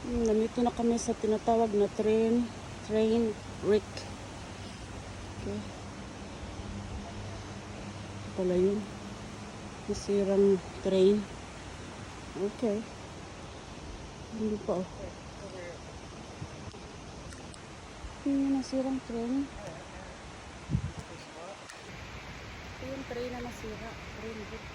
Nandito na kami sa tinatawag na train wreck. Okay. Pala yun. Nasirang train. Okay. Hindi pa oh. Yung nasirang train. Ito yung train na nasira. Train wreck.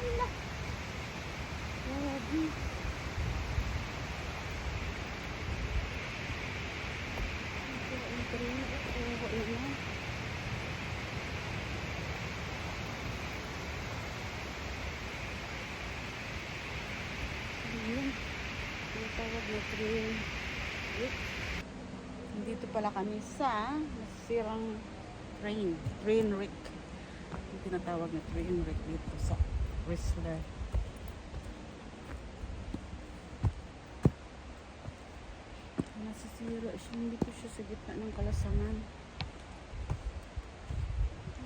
Ala. Grabe. Ito yung train wreck. Ewan na. Ayan. Tinatawag na train wreck. Dito pala kami sa nasirang train wreck. Yung tinatawag na train wreck dito sa Whistler. Nasisira siya, dito siya sa gitna ng kalasangan.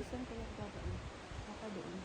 Saan kaya dadaan? Baka doon.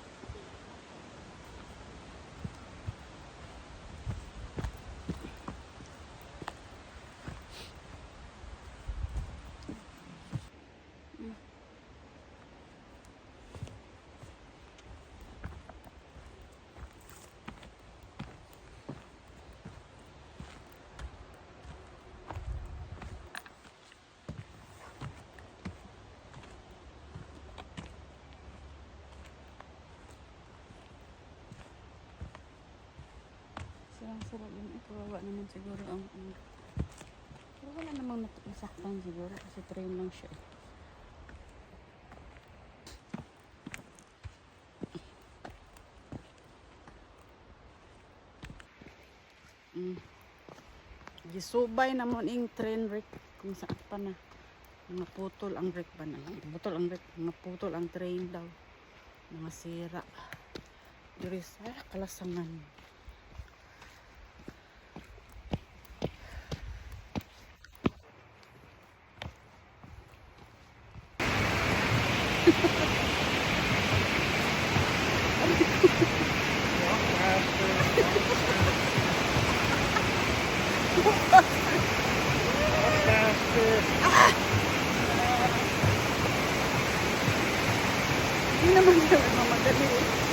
Sarang-sarap yun. Kawawa naman siguro ang pero wala namang nasaktan siguro kasi train lang siya. Gisubay naman yung train wreck kung saan pa na. Naputol ang wreck pa na. Naputol ang wreck. Naputol ang train daw. Mga sira. Diri sa kalasangan. Hindi naman siya mamadali.